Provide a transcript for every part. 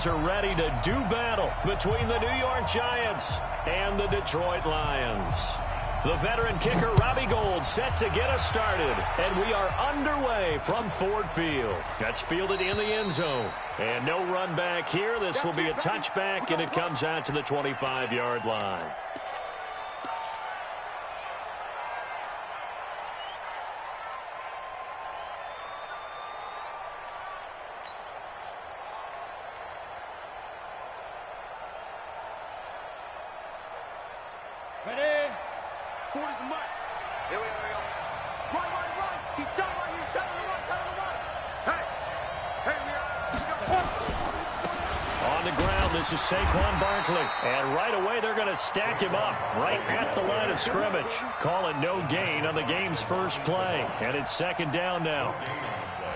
fans are ready to do battle between the New York Giants and the Detroit Lions. The veteran kicker, Robbie Gould, set to get us started. And we are underway from Ford Field. That's fielded in the end zone. And no run back here. This will be a touchback, and it comes out to the 25-yard line. Ready? 40's a mutt. Here we go. Run, run, run. He's telling him to run, tell him to run. Hey, we are. On the ground, this is Saquon Barkley. And right away, they're going to stack him up right at the line of scrimmage. Call it no gain on the game's first play. And it's second down now.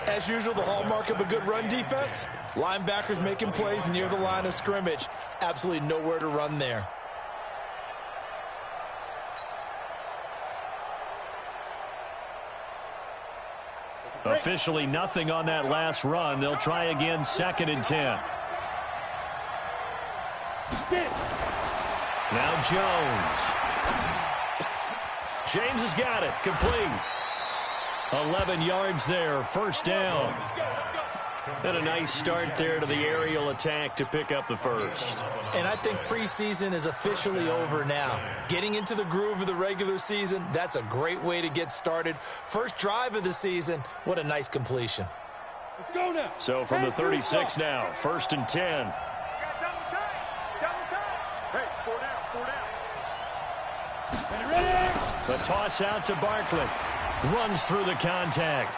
As usual, the hallmark of a good run defense, linebackers making plays near the line of scrimmage. Absolutely nowhere to run there. Officially nothing on that last run. They'll try again, 2nd and 10. Now Jones. James has got it. Complete. 11 yards there. First down. And a nice start there to the aerial attack to pick up the first. And I think preseason is officially over now. Getting into the groove of the regular season, that's a great way to get started. First drive of the season, what a nice completion. Let's go now. So from the 36 now, 1st and 10. Double time. Hey, 4 down. Ready? The toss out to Barkley. Runs through the contact.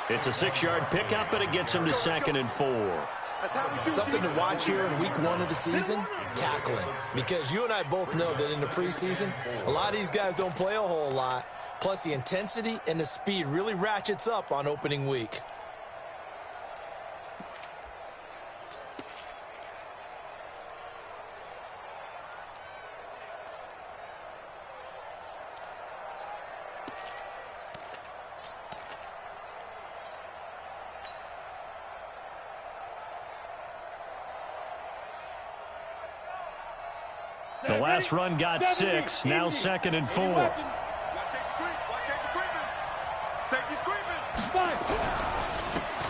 It's a 6-yard pickup, but it gets him to 2nd and 4. Something to watch here in week 1 of the season, tackling. Because you and I both know that in the preseason, a lot of these guys don't play a whole lot. Plus, the intensity and the speed really ratchets up on opening week. The last run got 6, now 2nd and 4.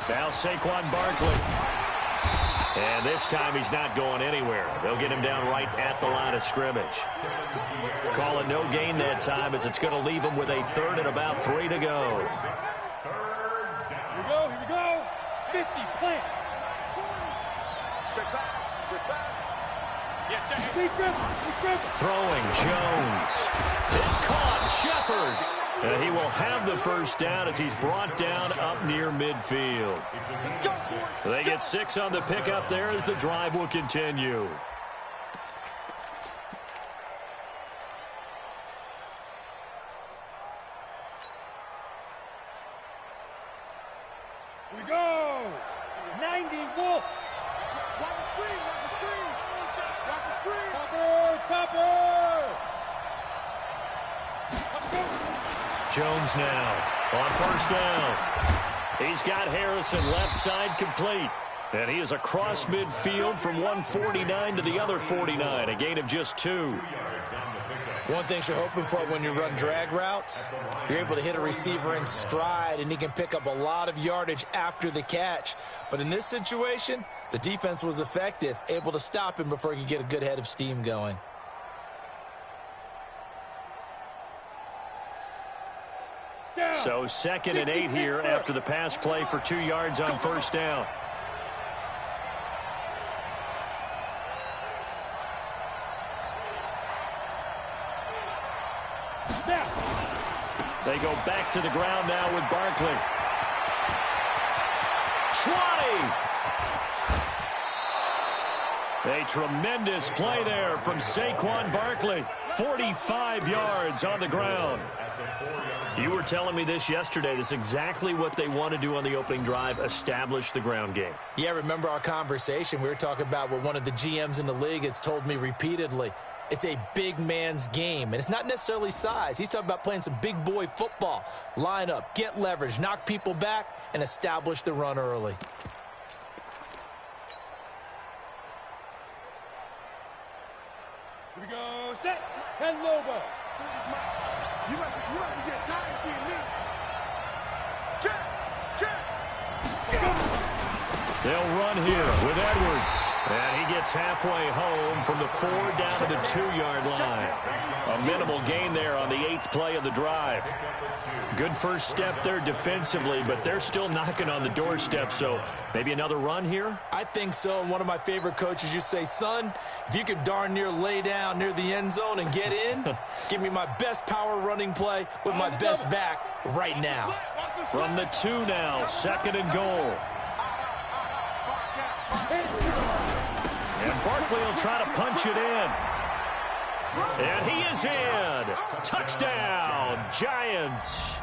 Now Saquon Barkley. And this time he's not going anywhere. They'll get him down right at the line of scrimmage. Call it no gain that time as it's going to leave him with a 3rd and about 3 to go. Here we go. 50, plant. Check back. Throwing Jones. It's caught. Shepard. And he will have the first down as he's brought down up near midfield. They get 6 on the pickup there as the drive will continue. Here we go. 90, Wolf. Watch the screen. Topper! Jones now on 1st down. He's got Harrison left side complete. And he is across midfield from 149 to the other 49, a gain of just 2. One thing you're hoping for when you run drag routes, you're able to hit a receiver in stride, and he can pick up a lot of yardage after the catch. But in this situation, the defense was effective, able to stop him before he could get a good head of steam going. So 2nd and 8 here after the pass play for 2 yards on 1st down. They go back to the ground now with Barkley. 20. A tremendous play there from Saquon Barkley. 45 yards on the ground. You were telling me this yesterday. This is exactly what they want to do on the opening drive, establish the ground game. Yeah, remember our conversation. We were talking about what one of the GMs in the league has told me repeatedly. It's a big man's game, and it's not necessarily size. He's talking about playing some big boy football. Line up, get leverage, knock people back, and establish the run early. set, 10 Lobo. You must be getting tired of seeing me. Check. They'll run here with Edwards. And he gets halfway home from the 4 down to the 2-yard line. A minimal gain there on the 8th play of the drive. Good first step there defensively, but they're still knocking on the doorstep, so maybe another run here? I think so, and one of my favorite coaches used to say, son, if you could darn near lay down near the end zone and get in, give me my best power running play with my best back right now. From the 2 now, 2nd and goal. And Barkley will try to punch it in. And he is in. Touchdown, Giants.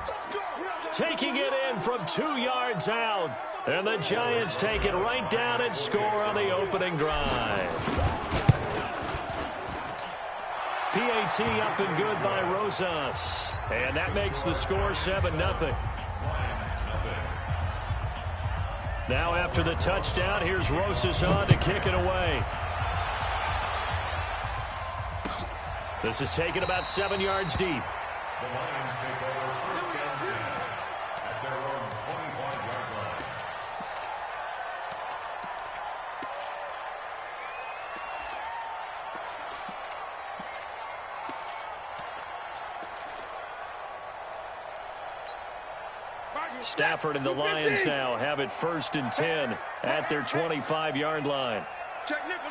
Taking it in from 2 yards out. And the Giants take it right down and score on the opening drive. PAT up and good by Rosas. And that makes the score 7-0. Now after the touchdown, here's Rosas on to kick it away. This is taken about 7 yards deep. The Lions take over first down 10 at their own 25-yard line. Stafford and the Lions now have it 1st and 10 at their 25-yard line. Check nickel.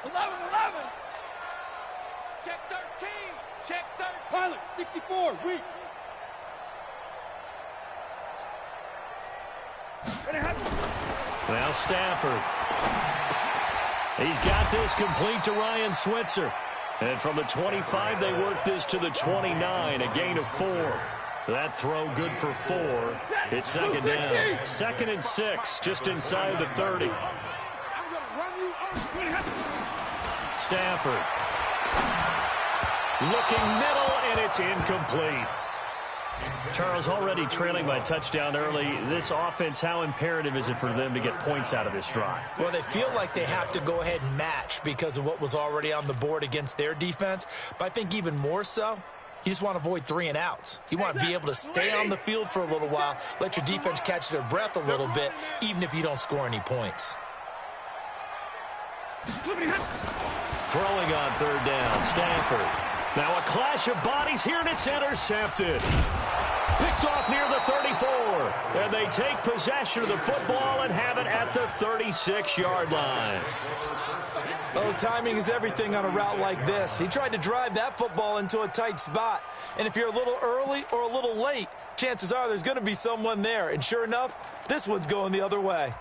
11. Check 13. Check 13. Pilot, 64, weak. Now Stafford. He's got this complete to Ryan Switzer. And from the 25, they work this to the 29, a gain of 4. That throw good for 4. It's 2nd down. 2nd and 6, just inside the 30. Stafford. Looking middle, and it's incomplete. Charles, already trailing by touchdown early. This offense, how imperative is it for them to get points out of this drive? Well, they feel like they have to go ahead and match because of what was already on the board against their defense. But I think even more so, you just want to avoid 3 and outs. You want to be able to stay on the field for a little while, let your defense catch their breath a little bit, even if you don't score any points. Throwing on 3rd down, Stafford. Now a clash of bodies here, and it's intercepted. Picked off near the 34. And they take possession of the football and have it at the 36-yard line. Oh, timing is everything on a route like this. He tried to drive that football into a tight spot. And if you're a little early or a little late, chances are there's going to be someone there. And sure enough, this one's going the other way.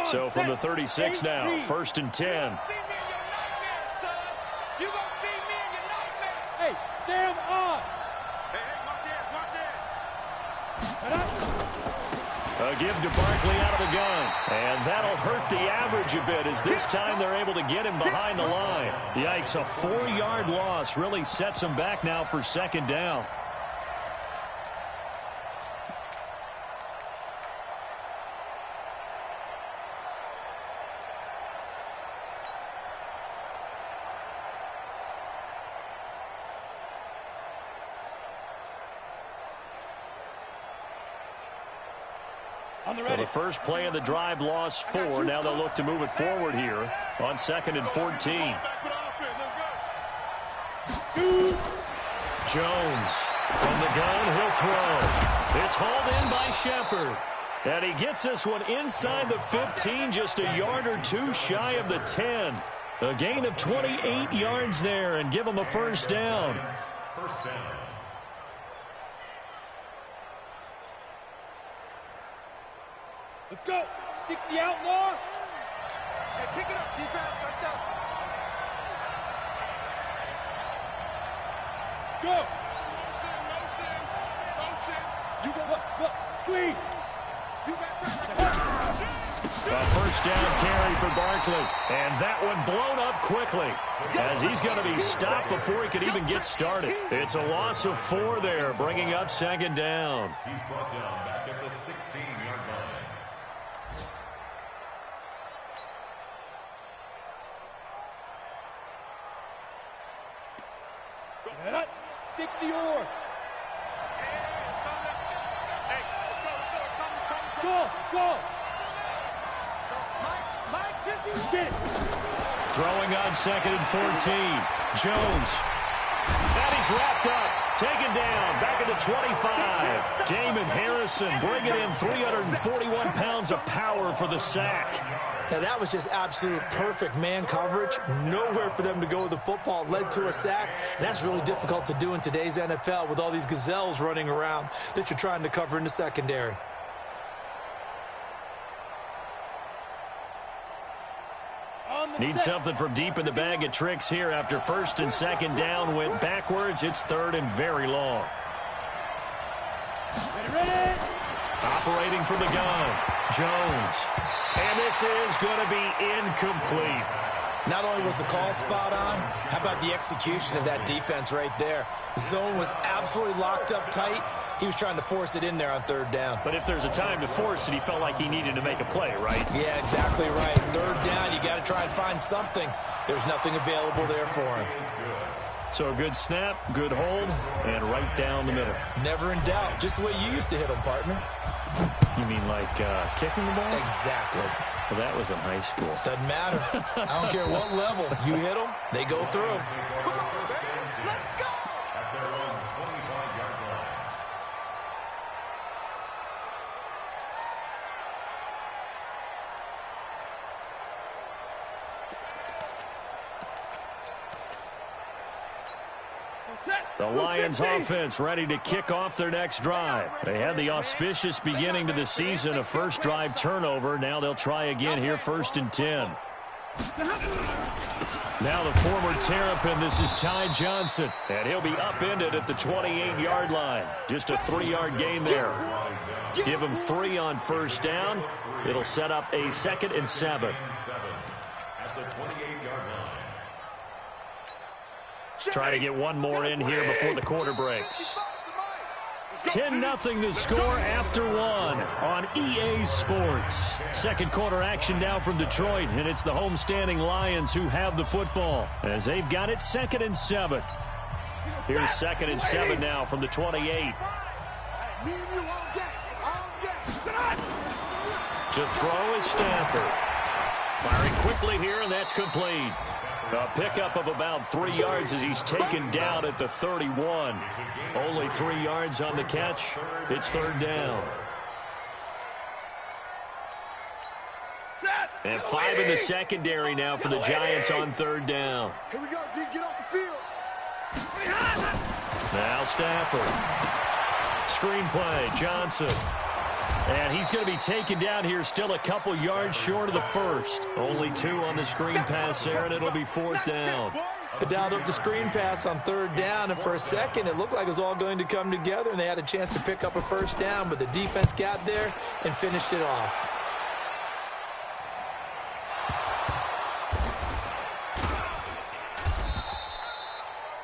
So from the 36 now, 1st and 10. Hey, stand on. A give to Barkley out of the gun. And that'll hurt the average a bit as this time they're able to get him behind the line. Yikes, a 4-yard loss really sets him back now for 2nd down. Well, the first play of the drive lost 4. Now they'll look to move it forward here on 2nd and 14. Jones from the gun, he'll throw. It's hauled in by Shepard. And he gets this one inside the 15, just a yard or 2 shy of the 10. A gain of 28 yards there and give him a 1st down. First down. Let's go. 60 outlaw. Hey, pick it up, defense. Let's go. Go. Motion. You go. Look. Squeeze. You got that. A first down carry for Barkley. And that one blown up quickly as he's going to be stopped before he could even get started. It's a loss of 4 there, bringing up second down. He's brought down back at the 16-yard line. Set up. 60-or. Go. Mike, 51. Get it. Throwing on second and 14. Jones. And he's wrapped up. Taken down. Back at the 25. Damon Harrison bringing in 341 pounds of power for the sack. Now, that was just absolute perfect man coverage. Nowhere for them to go with the football. Led to a sack. And that's really difficult to do in today's NFL with all these gazelles running around that you're trying to cover in the secondary. Need something from deep in the bag of tricks here after first and second down went backwards. It's third and very long. Ready. Operating from the gun. Jones. And this is going to be incomplete. Not only was the call spot on, how about the execution of that defense right there? The zone was absolutely locked up tight. He was trying to force it in there on third down. But if there's a time to force it, he felt like he needed to make a play, right? Yeah, exactly right. Third down, you got to try and find something. There's nothing available there for him. So a good snap, good hold, and right down the middle. Never in doubt. Just the way you used to hit them, partner. You mean like kicking the ball? Exactly. Well, that was in high school. Doesn't matter. I don't care what level. You hit them, they go through. Let's go. At their own 25-yard line. The Lions offense ready to kick off their next drive. They had the auspicious beginning to the season, a first drive turnover. Now they'll try again here, first and 10. Now the former Terrapin, this is Ty Johnson, and he'll be upended at the 28-yard line. Just a 3-yard gain there. Give him 3 on first down. It'll set up a second and 7. At the 28-yard line. Try to get one more in here before the quarter breaks. 10-0 the score after 1 on EA Sports. Second quarter action now from Detroit, and it's the homestanding Lions who have the football as they've got it second and 7. Here's second and 7 now from the 28. Me and you all day. To throw is Stafford. Firing quickly here, and that's complete. A pickup of about 3 yards as he's taken down at the 31. Only 3 yards on the catch. It's third down. And 5 in the secondary now for the Giants on third down. Here we go, D. Get off the field. Now Stafford. Screenplay, Johnson. And he's going to be taken down here, still a couple yards short of the first. Only 2 on the screen pass there, and it'll be fourth down. They dialed up the screen pass on third down, and for a second it looked like it was all going to come together, and they had a chance to pick up a first down, but the defense got there and finished it off.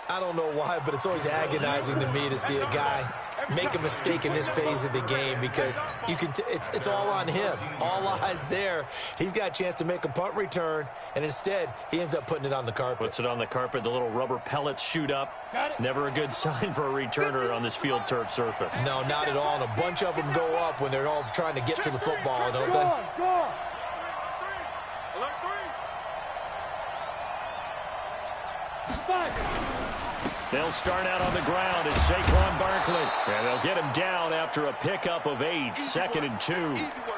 I don't know why, but it's always agonizing to me to see a guy make a mistake in this phase of the game because you can. It's all on him. All eyes there. He's got a chance to make a punt return, and instead he ends up putting it on the carpet. Puts it on the carpet. The little rubber pellets shoot up. Never a good sign for a returner on this field turf surface. No, not at all. And a bunch of them go up when they're all trying to get to the football, don't they? Alert 3. They'll start out on the ground. It's Saquon Barkley. And they'll get him down after a pickup of 8. Second and 2.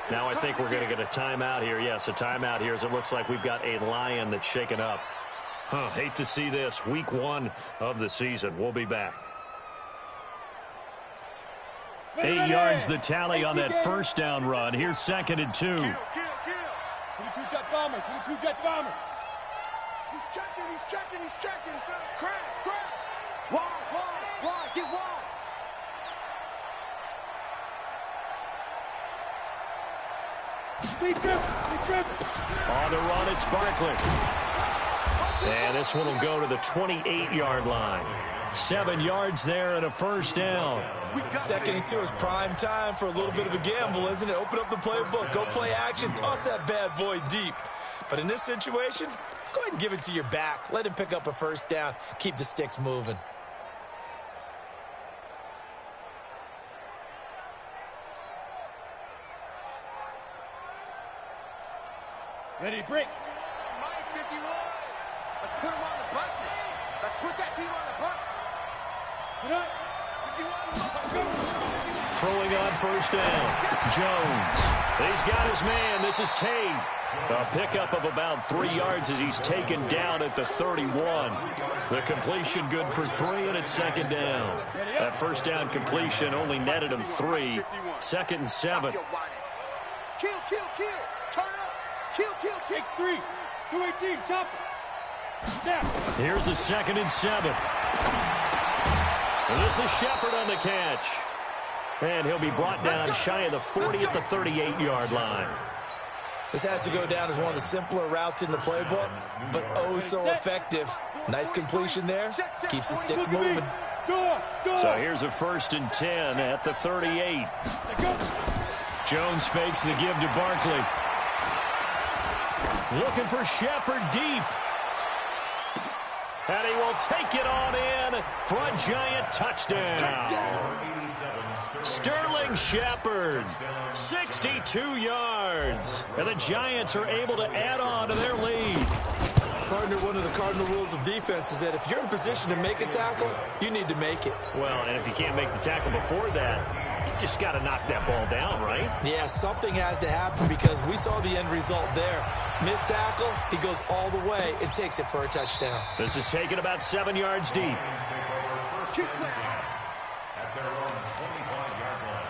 Now I think we're going to get a timeout here. Yes, a timeout here as it looks like we've got a Lion that's shaken up. Hate to see this. Week 1 of the season. We'll be back. 8 yards the tally on that first down run. Here's second and 2. Kill. 22 jet bombers. 22 jet bombers. He's checking. Crash. Wide, get wide. Be careful. On the run, it's Barkley. And this one will go to the 28-yard line. 7 yards there and a first down. 2nd and 2 is prime time for a little bit of a gamble, isn't it? Open up the playbook, go play action, toss that bad boy deep. But in this situation, go ahead and give it to your back. Let him pick up a first down. Keep the sticks moving. Ready, break. Mike 51. Let's put him on the buses. Let's put that team on the bus. Throwing on first down. Jones. He's got his man. This is Tate. A pickup of about 3 yards as he's taken down at the 31. The completion good for 3, and it's 2nd down. That first down completion only netted him 3. 2nd and 7. Kill, kill, kill. Turn up. Kill, kill, kill. X3. 218. Chop it. Snap. Here's a 2nd and 7. And this is Shepard on the catch. And he'll be brought down shy of the 40 at the 38-yard line. This has to go down as one of the simpler routes in the playbook, but oh so effective. Nice completion there. Keeps the sticks moving. So here's a 1st and 10 at the 38. Jones fakes the give to Barkley. Looking for Shepard deep. And he will take it on in for a Giant touchdown. Sterling Shepard, 62 yards. And the Giants are able to add on to their lead. Partner, one of the cardinal rules of defense is that if you're in position to make a tackle, you need to make it. Well, and if you can't make the tackle before that, you just got to knock that ball down, right? Yeah, something has to happen because we saw the end result there. Missed tackle, he goes all the way and takes it for a touchdown. This is taken about 7 yards deep. At their own 25-yard line.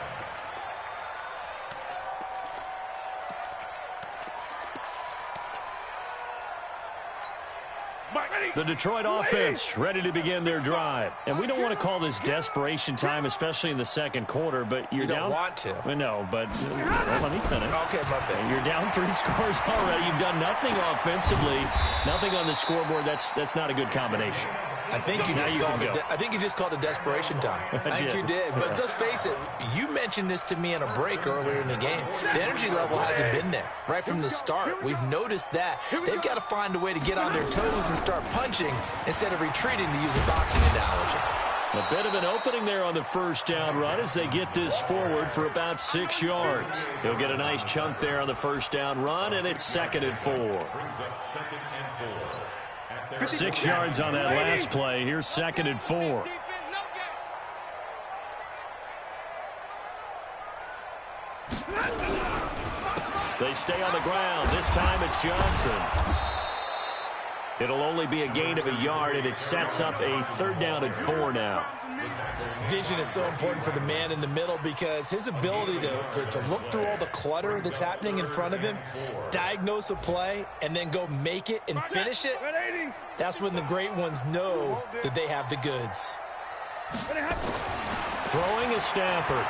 The Detroit offense ready to begin their drive. And we don't want to call this desperation time, especially in the 2nd quarter, but you're down. You don't want to. No, but let me finish. Okay, my bad. You're down 3 scores already. You've done nothing offensively, nothing on the scoreboard. That's not a good combination. I think you just called it desperation time. I think you did. But let's face it, you mentioned this to me in a break earlier in the game. The energy level hasn't been there right from the start. We've noticed that. They've got to find a way to get on their toes and start punching instead of retreating, to use a boxing analogy. A bit of an opening there on the first down run as they get this forward for about 6 yards. He'll get a nice chunk there on the first down run, and it's 2nd and 4. Brings up 2nd and 4. 6 yards on that last play. Here's 2nd and 4. They stay on the ground. This time it's Johnson. It'll only be a gain of a yard, and it sets up a 3rd down and 4 now. Vision is so important for the man in the middle because his ability to look through all the clutter that's happening in front of him, diagnose a play, and then go make it and finish it, that's when the great ones know that they have the goods. Throwing is Stafford.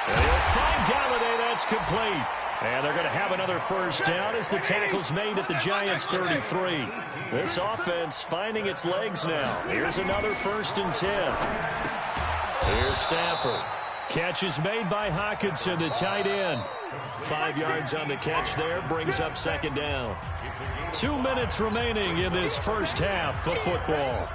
And he'll find Galladay. That's complete. And they're going to have another first down as the tackle's made at the Giants' 33. This offense finding its legs now. Here's another 1st and 10. Here's Stafford. Catch is made by Hockenson, the tight end. 5 yards on the catch there, brings up 2nd down. 2 minutes remaining in this first half of football.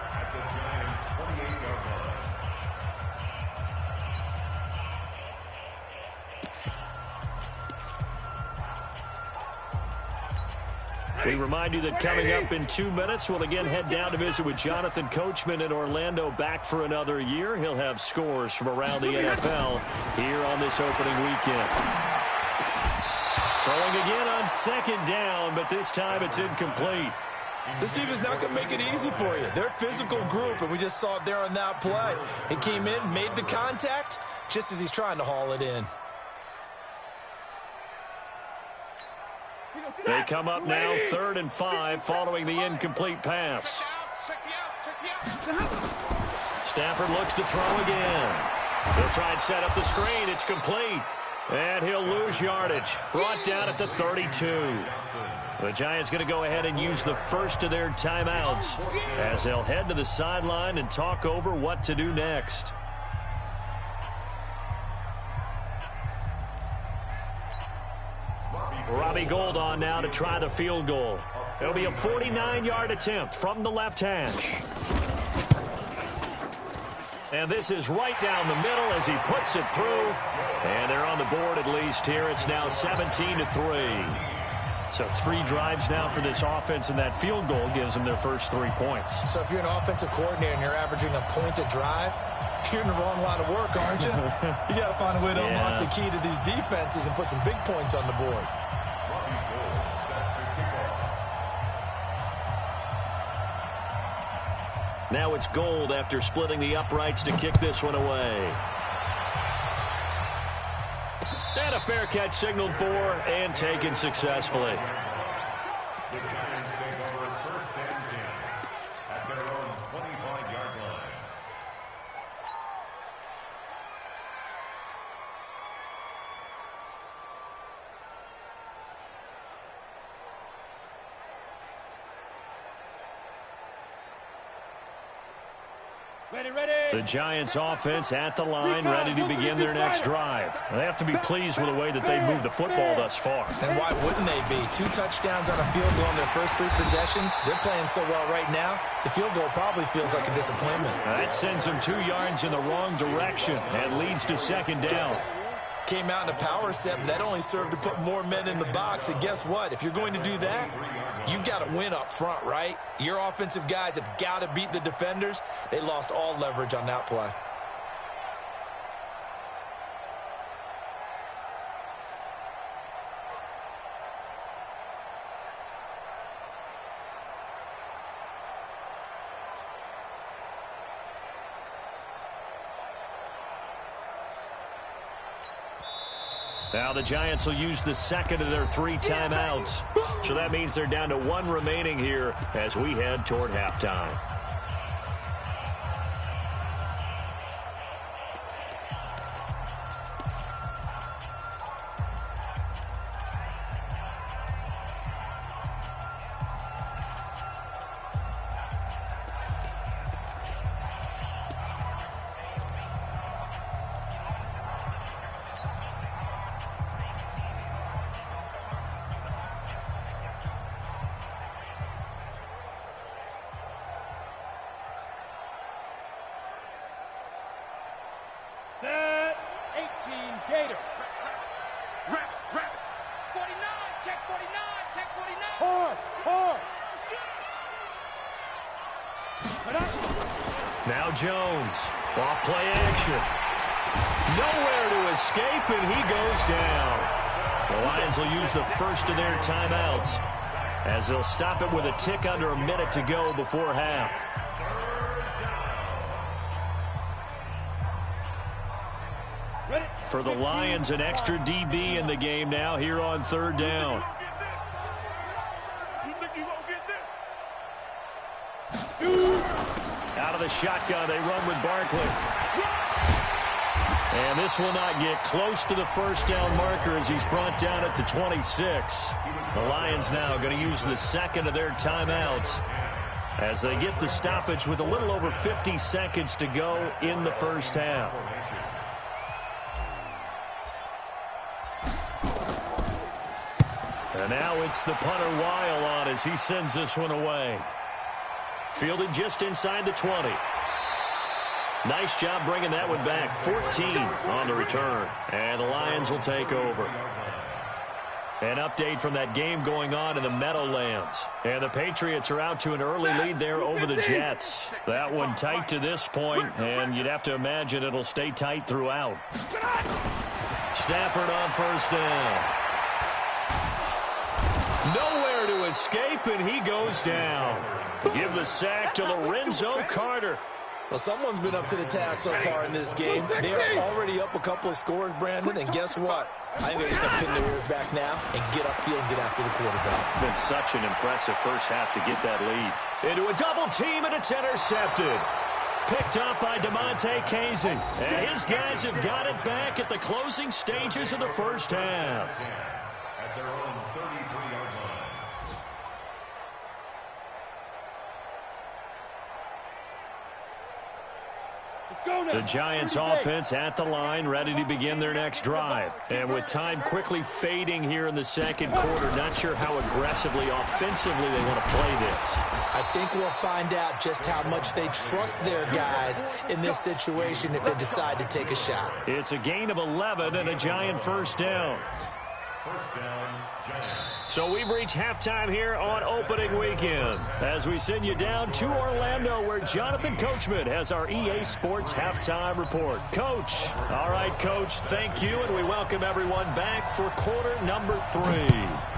We remind you that coming up in 2 minutes, we'll again head down to visit with Jonathan Coachman in Orlando, back for another year. He'll have scores from around the NFL here on this opening weekend. Throwing again on 2nd down, but this time it's incomplete. This team is not going to make it easy for you. They're a physical group, and we just saw it there on that play. He came in, made the contact, just as he's trying to haul it in. They come up now 3rd and 5 following the incomplete pass. Stafford looks to throw again. He'll try and set up the screen. It's complete. And he'll lose yardage. Brought down at the 32. The Giants going to go ahead and use the first of their timeouts as they'll head to the sideline and talk over what to do next. Robbie Gould on now to try the field goal. It'll be a 49-yard attempt from the left hash. And this is right down the middle as he puts it through. And they're on the board at least here. It's now 17-3. So 3 drives now for this offense, and that field goal gives them their first 3 points. So if you're an offensive coordinator and you're averaging a point a drive, you're in the wrong line of work, aren't you? You got to find a way to unlock the key to these defenses and put some big points on the board. Now it's Gould after splitting the uprights to kick this one away. And a fair catch signaled for and taken successfully. The Giants take over first and 10 at their own 25-yard line. The Giants offense at the line, ready to begin their next drive. They have to be pleased with the way that they've moved the football thus far. And why wouldn't they be? 2 touchdowns on a field goal in their first 3 possessions. They're playing so well right now, the field goal probably feels like a disappointment. That sends them 2 yards in the wrong direction and leads to second down. Came out in a power set, but that only served to put more men in the box. And guess what? If you're going to do that, you've got to win up front, right? Your offensive guys have got to beat the defenders. They lost all leverage on that play. Now the Giants will use the second of their 3 timeouts. So that means they're down to 1 remaining here as we head toward halftime. Set, 18, Gator. Rep, rep. 49, check 49, check 49. Hard. Now Jones, off play action. Nowhere to escape, and he goes down. The Lions will use the first of their timeouts as they'll stop it with a tick under a minute to go before half. For the Lions, an extra DB in the game now here on 3rd down. Out of the shotgun, they run with Barkley. And this will not get close to the first down marker as he's brought down at the 26. The Lions now going to use the second of their timeouts as they get the stoppage with a little over 50 seconds to go in the first half. And now it's the punter Weil on as he sends this one away. Fielded just inside the 20. Nice job bringing that one back. 14 on the return. And the Lions will take over. An update from that game going on in the Meadowlands. And the Patriots are out to an early lead there over the Jets. That one tight to this point, and you'd have to imagine it'll stay tight throughout. Stafford on first down. Nowhere to escape, and he goes down. Give the sack to Lorenzo Carter. Well, someone's been up to the task so far in this game. They are already up a couple of scores, Brandon, and guess what? I think they're just going to pin their ears back now and get upfield and get after the quarterback. Been such an impressive first half to get that lead. Into a double team, and it's intercepted. picked up by PeezythaGOD. And his guys have got it back at the closing stages of the first half. At their own 33-yard line. The Giants offense at the line, ready to begin their next drive. And with time quickly fading here in the second quarter, not sure how aggressively, offensively they want to play this. I think we'll find out just how much they trust their guys in this situation if they decide to take a shot. It's a gain of 11 and a Giant first down. First down, Giants. So we've reached halftime here on opening weekend as we send you down to Orlando where Jonathan Coachman has our EA Sports halftime report. Coach. All right, Coach, thank you, and we welcome everyone back for quarter number 3.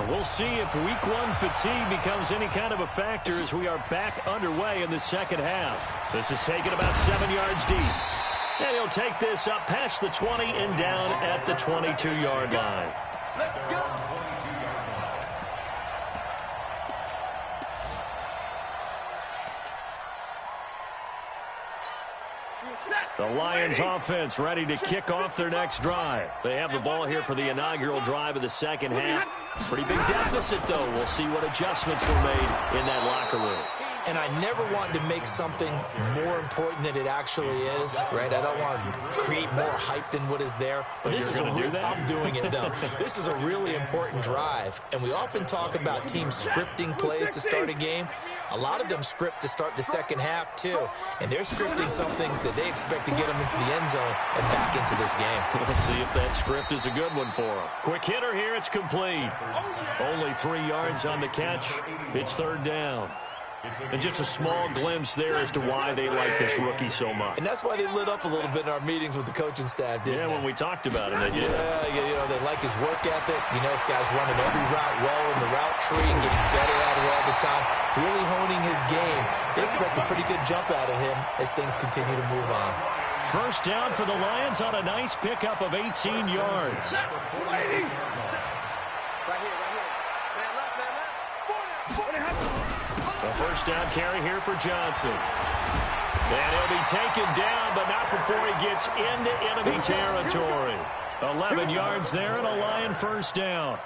We'll see if week 1 fatigue becomes any kind of a factor as we are back underway in the second half. This is taken about 7 yards deep. And he'll take this up past the 20 and down at the 22-yard line. Let's go. The Lions offense ready to kick off their next drive. They have the ball here for the inaugural drive of the second half. Pretty big deficit, though. We'll see what adjustments were made in that locker room. And I never want to make something more important than it actually is, right? I don't want to create more hype than what is there. But this is I'm doing it, though. This is a really important drive. And we often talk about teams scripting plays to start a game. A lot of them script to start the second half, too. And they're scripting something that they expect to get them into the end zone and back into this game. We'll see if that script is a good one for them. Quick hitter here. It's complete. Only 3 yards on the catch. It's third down. And just a small glimpse there as to why they like this rookie so much. And that's why they lit up a little bit in our meetings with the coaching staff, didn't they? Yeah, when we talked about it, they did. Yeah, you know, they like his work ethic. You know, this guy's running every route well in the route tree and getting better at it all the time, really honing his game. They expect a pretty good jump out of him as things continue to move on. First down for the Lions on a nice pickup of 18 yards. Right here. A first down carry here for Johnson. And he'll be taken down, but not before he gets into enemy territory. 11 yards there and a Lion first down.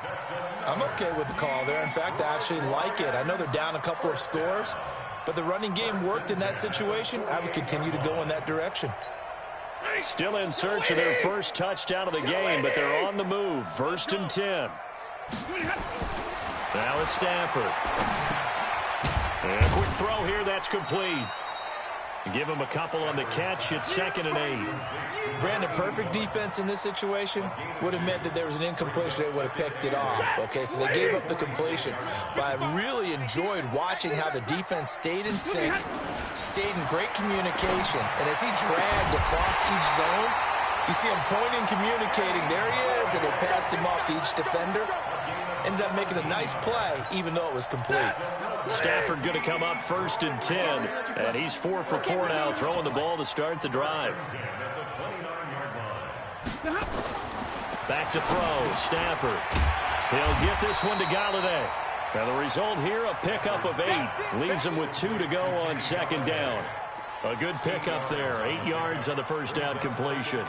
I'm okay with the call there. In fact, I actually like it. I know they're down a couple of scores, but the running game worked in that situation. I would continue to go in that direction. Still in search of their first touchdown of the game, but they're on the move. First and 10. Now it's Stafford. And a quick throw here, that's complete. Give him a couple on the catch. It's 2nd and 8. Brandon, perfect defense in this situation would have meant that there was an incompletion. They would have picked it off. Okay, so they gave up the completion. But I really enjoyed watching how the defense stayed in sync, stayed in great communication. And as he dragged across each zone, you see him pointing, communicating. There he is, and they passed him off to each defender. Ended up making a nice play, even though it was complete. Stafford going to come up 1st and 10, and he's 4 for 4 now, throwing the ball to start the drive. Back to throw, Stafford. He'll get this one to Galladay. Now the result here, a pickup of 8. Leaves him with 2 to go on 2nd down. A good pickup there, 8 yards on the first down completion.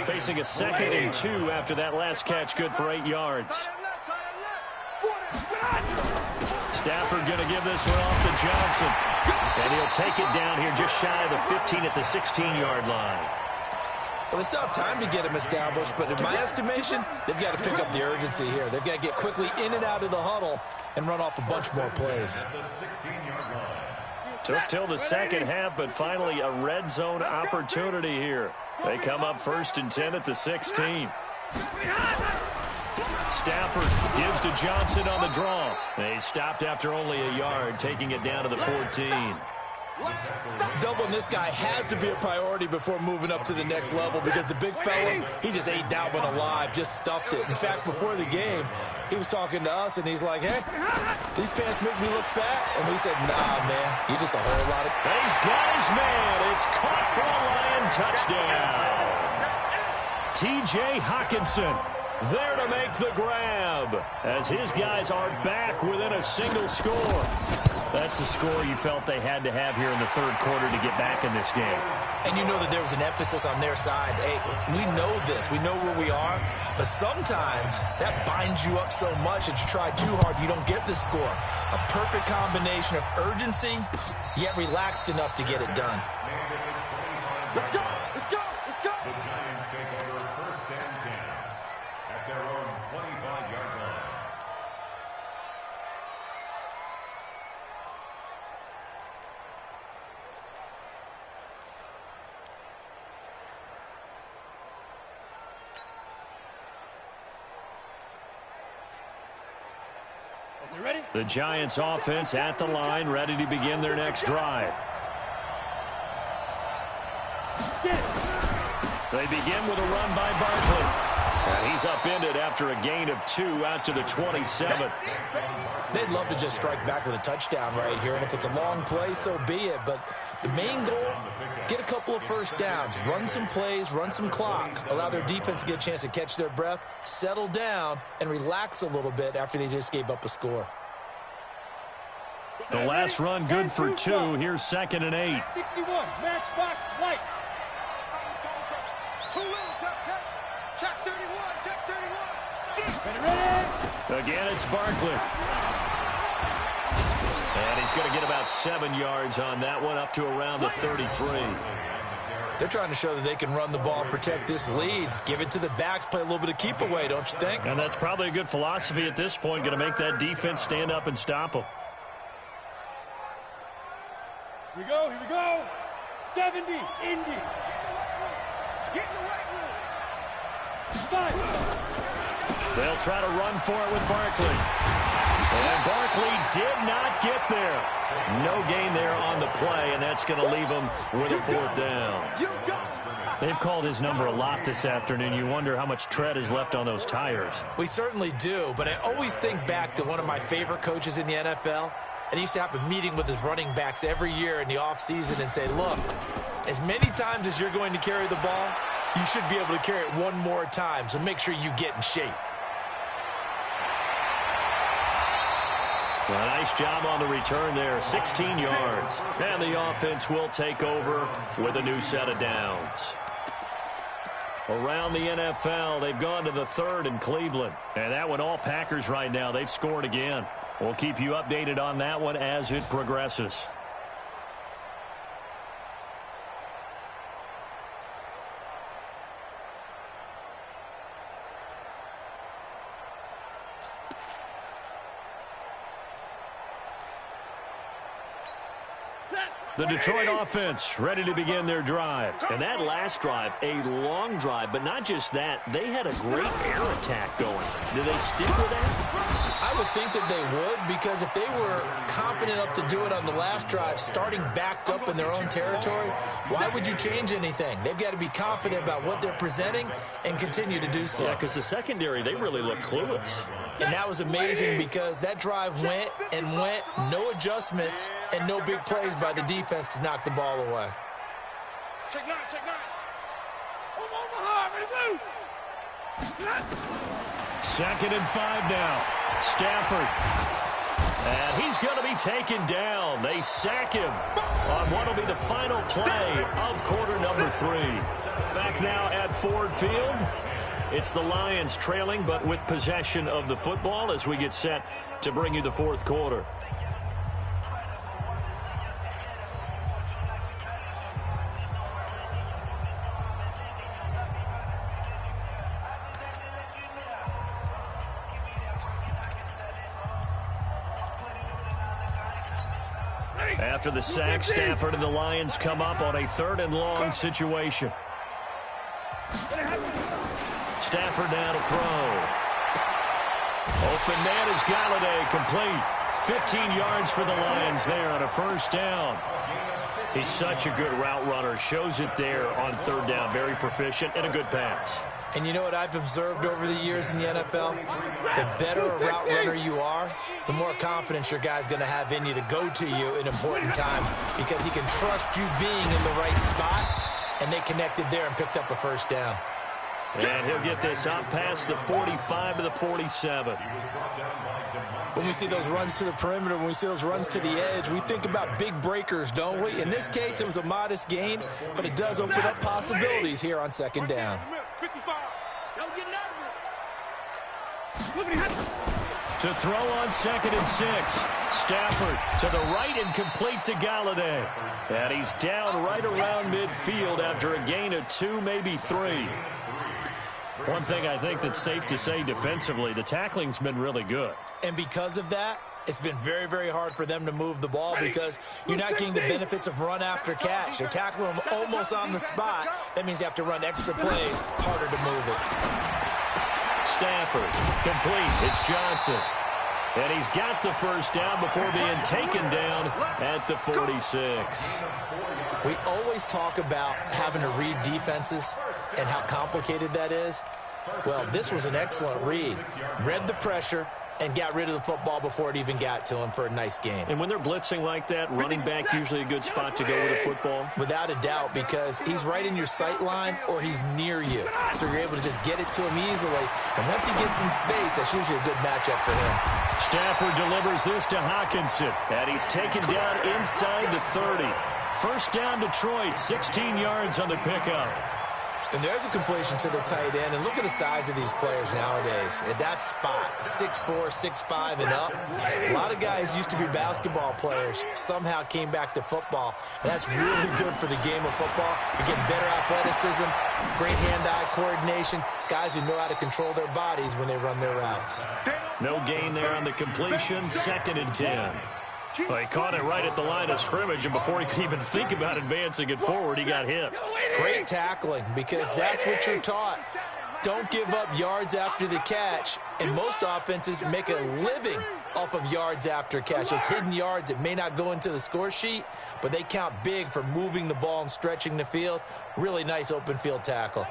Facing a 2nd and 2 after that last catch, good for 8 yards. Stafford going to give this one off to Johnson. And he'll take it down here just shy of the 15 at the 16-yard line. Well, they still have time to get him established, but in my estimation, they've got to pick up the urgency here. They've got to get quickly in and out of the huddle and run off a bunch more plays. Took till the second half, but finally a red zone opportunity here. They come up 1st and 10 at the 16. Stafford gives to Johnson on the draw. They stopped after only a yard, taking it down to the 14. Doubling this guy has to be a priority before moving up to the next level because the big fella, he just ate that one alive, just stuffed it. In fact, before the game, he was talking to us, and he's like, hey, these pants make me look fat. And we said, nah, man, you're just a whole lot of... He's got his man. It's caught for a Lion touchdown. T.J. Hawkinson there to to make the grab as his guys are back within a single score. That's a score you felt they had to have here in the third quarter to get back in this game. And you know that there was an emphasis on their side. Hey, we know this. We know where we are. But sometimes that binds you up so much that you try too hard, you don't get the score. A perfect combination of urgency, yet relaxed enough to get it done. Let's go! Let's go! Let's go! The Giants take over first and 10 at their own 25-yard line. You ready? The Giants offense at the line, ready to begin their next drive. They begin with a run by Barkley. And he's upended after a gain of 2 out to the 27. They'd love to just strike back with a touchdown right here, and if it's a long play, so be it. But the main goal, get a couple of first downs, run some plays, run some clock, allow their defense to get a chance to catch their breath, settle down, and relax a little bit after they just gave up a score. The last run good for 2. Here's 2nd and 8. 61, matchbox, light. Too little, check 31, check 31. Ready? Again, it's Barkley. And he's going to get about 7 yards on that one, up to around the 33. They're trying to show that they can run the ball and protect this lead. Give it to the backs, play a little bit of keep away, don't you think? And that's probably a good philosophy at this point, going to make that defense stand up and stop them. Here we go, here we go. 70, Indy. Get in the weight room. 5. They'll try to run for it with Barkley. And Barkley did not get there. No gain there on the play, and that's going to leave him with a 4th down. You go. They've called his number a lot this afternoon. You wonder how much tread is left on those tires. We certainly do, but I always think back to one of my favorite coaches in the NFL. And he used to have a meeting with his running backs every year in the offseason and say, look, as many times as you're going to carry the ball, you should be able to carry it one more time, so make sure you get in shape. Well, nice job on the return there, 16 yards. And the offense will take over with a new set of downs. Around the NFL, they've gone to the 3rd in Cleveland. And that one, all Packers right now. They've scored again. We'll keep you updated on that one as it progresses. The Detroit offense ready to begin their drive. And that last drive, a long drive, but not just that. They had a great air attack going. Do they stick with that? I would think that they would, because if they were confident enough to do it on the last drive, starting backed up in their own territory, why would you change anything? They've got to be confident about what they're presenting and continue to do so. Yeah, because the secondary, they really look clueless. And that was amazing because that drive went and went, no adjustments, and no big plays by the defense to knock the ball away. Check 9, check 9. Come on, Mahar, ready, move. 2nd and 5 now. Stafford. And he's going to be taken down. They sack him on what will be the final play of quarter number 3. Back now at Ford Field. It's the Lions trailing, but with possession of the football as we get set to bring you the 4th quarter. After the sack, Stafford and the Lions come up on a 3rd and long situation. Stafford now to throw. Open man is Galladay, complete. 15 yards for the Lions there on a 1st down. He's such a good route runner. Shows it there on 3rd down. Very proficient and a good pass. And you know what I've observed over the years in the NFL? The better a route runner you are, the more confidence your guy's going to have in you to go to you in important times, because he can trust you being in the right spot, and they connected there and picked up a 1st down. And he'll get this up past the 45 to the 47. When we see those runs to the perimeter, when we see those runs to the edge, we think about big breakers, don't we? In this case, it was a modest gain, but it does open up possibilities here on second down. Don't get nervous. To throw on 2nd and 6. Stafford to the right and complete to Galladay. And he's down right around midfield after a gain of 2, maybe 3. One thing I think that's safe to say defensively, the tackling's been really good. And because of that, it's been very, very hard for them to move the ball because you're not getting the benefits of run after catch. You're tackling them almost on the spot. That means you have to run extra plays, harder to move it. Stafford, complete. It's Johnson. And he's got the first down before being taken down at the 46. We always talk about having to read defenses and how complicated that is. Well, this was an excellent read. Read the pressure and got rid of the football before it even got to him for a nice game. And when they're blitzing like that, running back usually a good spot to go with a football? Without a doubt, because he's right in your sight line or he's near you. So you're able to just get it to him easily. And once he gets in space, that's usually a good matchup for him. Stafford delivers this to Hockenson. And he's taken down inside the 30. First down, Detroit, 16 yards on the pickup. And there's a completion to the tight end. And look at the size of these players nowadays. At that spot, 6'4", 6'5", and up. A lot of guys used to be basketball players, somehow came back to football. And that's really good for the game of football. You're getting better athleticism, great hand-eye coordination, guys who know how to control their bodies when they run their routes. No gain there on the completion, 2nd and 10. Well, he caught it right at the line of scrimmage, and before he could even think about advancing it forward, he got hit. Great tackling, because that's what you're taught. Don't give up yards after the catch, and most offenses make a living off of yards after catch. Those hidden yards that may not go into the score sheet, but they count big for moving the ball and stretching the field. Really nice open field tackle.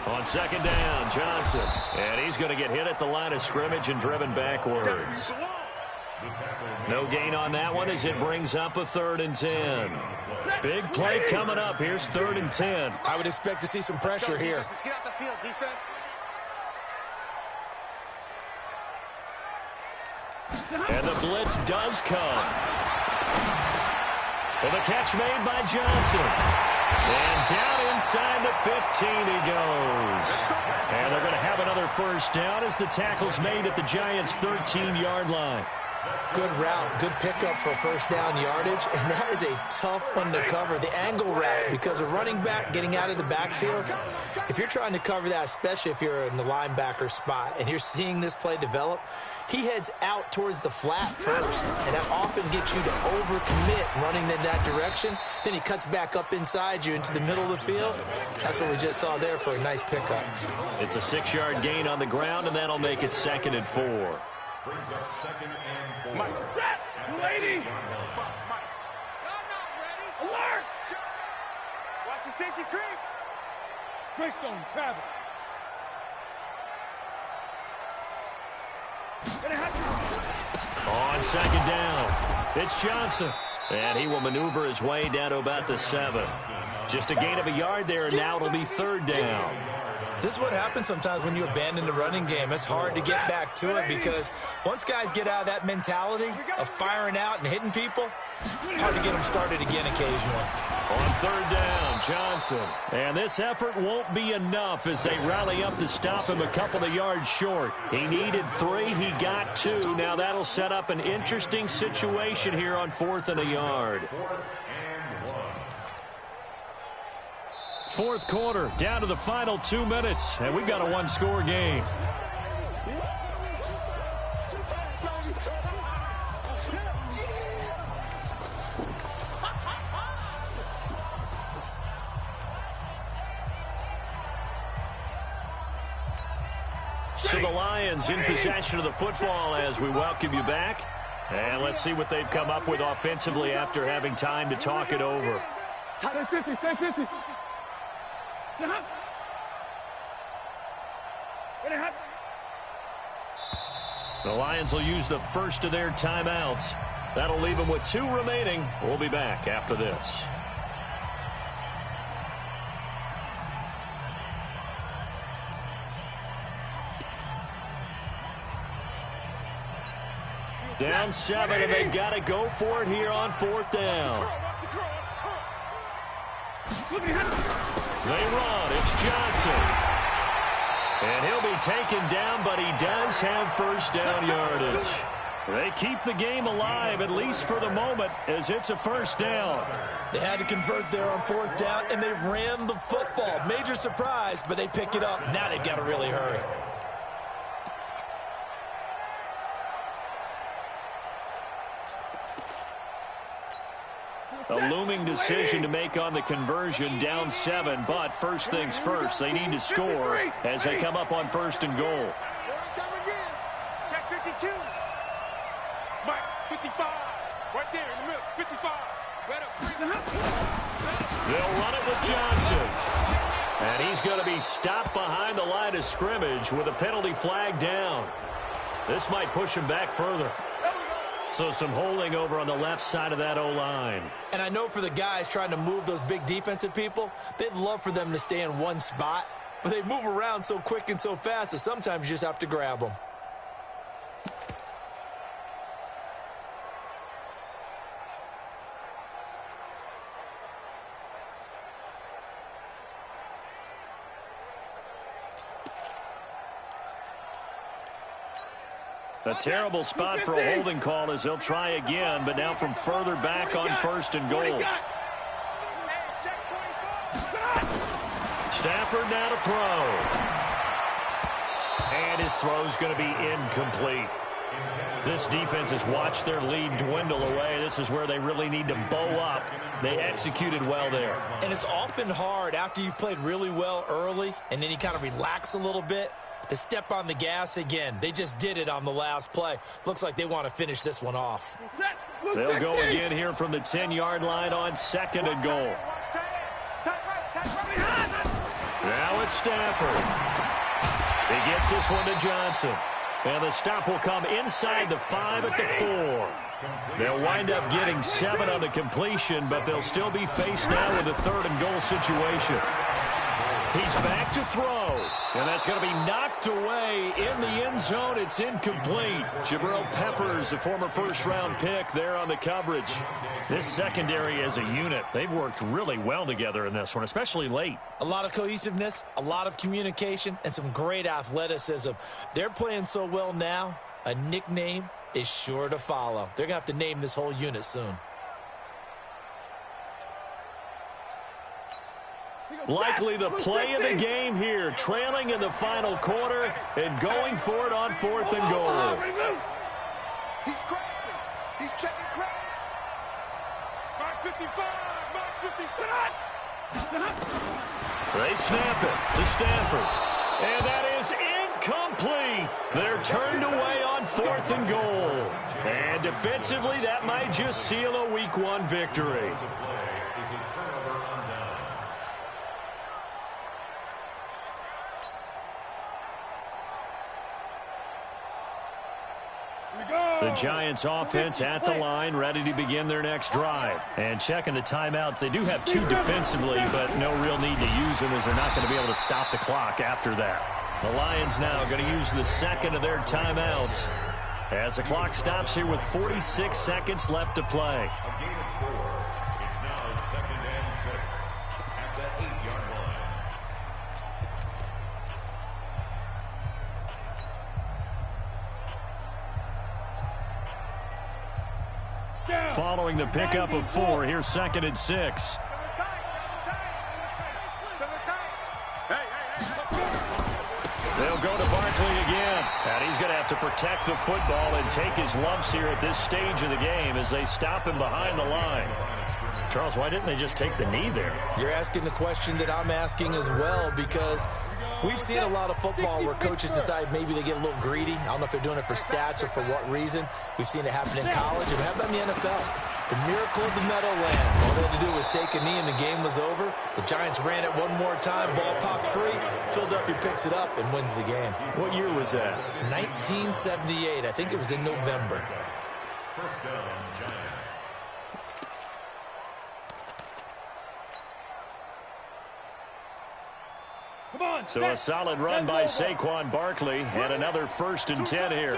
On 2nd down, Johnson. And he's going to get hit at the line of scrimmage and driven backwards. No gain on that one as it brings up a 3rd and 10. Big play coming up. Here's 3rd and 10. I would expect to see some pressure here. Let's get out the field, defense. And the blitz does come. Well, the catch made by Johnson. And down inside the 15 he goes. And they're going to have another first down as the tackle's made at the Giants' 13-yard line. Good route, good pickup for first down yardage, and that is a tough one to cover. The angle route, because a running back getting out of the backfield, if you're trying to cover that, especially if you're in the linebacker spot and you're seeing this play develop, he heads out towards the flat first, and that often gets you to overcommit running in that direction. Then he cuts back up inside you into the middle of the field. That's what we just saw there for a nice pickup. It's a 6-yard gain on the ground, and that'll make it 2nd and 4. Brings up 2nd and 4. Lady! Alert! Watch the safety creep. Greystone, Travis. On 2nd down, it's Johnson. And he will maneuver his way down to about the 7. Just a gain of a yard there, and now it'll be 3rd down. This is what happens sometimes when you abandon the running game. It's hard to get back to it because once guys get out of that mentality of firing out and hitting people, hard to get them started again occasionally. On 3rd down, Johnson. And this effort won't be enough as they rally up to stop him a couple of yards short. He needed 3. He got 2. Now that'll set up an interesting situation here on 4th and a yard. 4th quarter, down to the final 2 minutes, and we've got a 1-score game. So the Lions in possession of the football as we welcome you back. And let's see what they've come up with offensively after having time to talk it over. Stay 50, stay 50. The Lions will use the first of their timeouts. That'll leave them with 2 remaining. We'll be back after this. Down 7, and they've got to go for it here on 4th down. They run. It's Johnson. And he'll be taken down, but he does have first down yardage. They keep the game alive, at least for the moment, as it's a first down. They had to convert there on 4th down, and they ran the football. Major surprise, but they pick it up. Now they've got to really hurry. A looming decision to make on the conversion, down 7, but first things first, they need to score as they come up on 1st and goal. Check 52. Mike, 55. Right there in the middle, 55. They'll run it with Johnson. And he's going to be stopped behind the line of scrimmage with a penalty flag down. This might push him back further. So some holding over on the left side of that O-line. And I know for the guys trying to move those big defensive people, they'd love for them to stay in one spot. But they move around so quick and so fast that sometimes you just have to grab them. A terrible spot for a holding call as they'll try again, but now from further back on 1st and goal. Stafford now to throw. And his throw's going to be incomplete. This defense has watched their lead dwindle away. This is where they really need to bow up. They executed well there. And it's often hard after you've played really well early and then you kind of relax a little bit to step on the gas again. They just did it on the last play. Looks like they want to finish this one off. They'll go again here from the 10-yard line on 2nd and goal. Now it's Stafford. He gets this one to Johnson. And the stop will come inside the 5 at the 4. They'll wind up getting 7 on the completion, but they'll still be faced now with a 3rd and goal situation. He's back to throw, and that's going to be knocked away in the end zone. It's incomplete. Jabril Peppers, a former first-round pick, there on the coverage. This secondary as a unit, they've worked really well together in this one, especially late. A lot of cohesiveness, a lot of communication, and some great athleticism. They're playing so well now, a nickname is sure to follow. They're going to have to name this whole unit soon. Likely the play of the game here, trailing in the final quarter and going for it on 4th and goal. He's crashing. He's checking crash. 555. They snap it to Stafford. And that is incomplete. They're turned away on 4th and goal. And defensively, that might just seal a Week 1 victory. The Giants offense at the line, ready to begin their next drive. And checking the timeouts, they do have 2 defensively, but no real need to use them as they're not going to be able to stop the clock after that. The Lions now going to use the 2nd of their timeouts as the clock stops here with 46 seconds left to play. A gain of 4. It's now 2nd and 6 at the 8-yard line. Following the pickup of 4, here's 2nd and 6. They'll go to Barkley again. And he's going to have to protect the football and take his lumps here at this stage of the game as they stop him behind the line. Charles, why didn't they just take the knee there? You're asking the question that I'm asking as well, because we've seen a lot of football where coaches decide maybe they get a little greedy. I don't know if they're doing it for stats or for what reason. We've seen it happen in college, and how about in the NFL? The miracle of the Meadowlands. All they had to do was take a knee and the game was over. The Giants ran it one more time, ball popped free. Philadelphia picks it up and wins the game. What year was that? 1978. I think it was in November. First down, Giants. So a solid run by Saquon Barkley and another 1st and 10 here.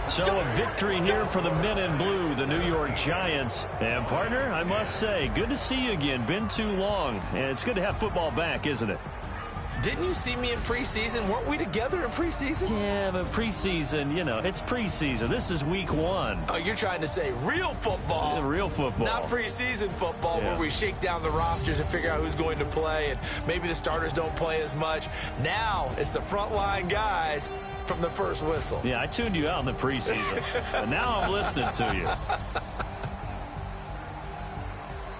So a victory here for the men in blue, the New York Giants. And, partner, I must say, good to see you again. Been too long. And it's good to have football back, isn't it? Didn't you see me in preseason? Weren't we together in preseason? Yeah, but preseason, you know, it's preseason. This is week 1. Oh, you're trying to say real football. Yeah, real football. Not preseason football where we shake down the rosters and figure out who's going to play, and maybe the starters don't play as much. Now it's the frontline guys from the first whistle. Yeah, I tuned you out in the preseason, but now I'm listening to you.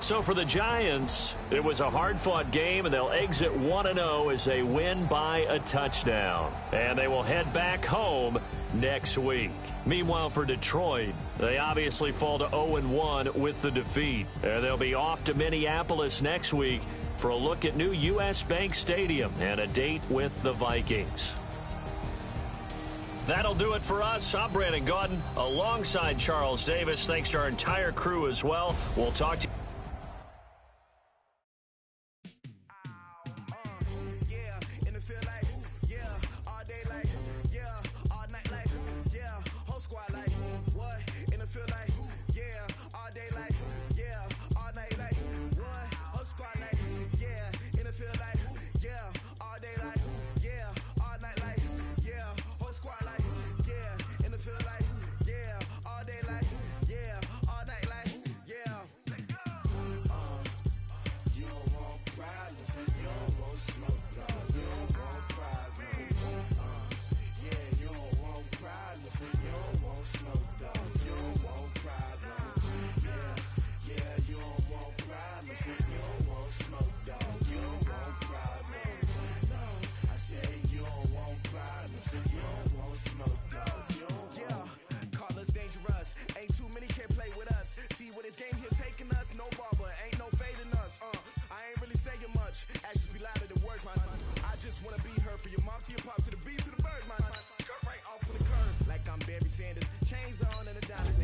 So for the Giants, it was a hard-fought game, and they'll exit 1-0 as they win by a touchdown. And they will head back home next week. Meanwhile, for Detroit, they obviously fall to 0-1 with the defeat. And they'll be off to Minneapolis next week for a look at new U.S. Bank Stadium and a date with the Vikings. That'll do it for us. I'm Brandon Gaudin alongside Charles Davis. Thanks to our entire crew as well. We'll talk to you. Chains on and the diamonds.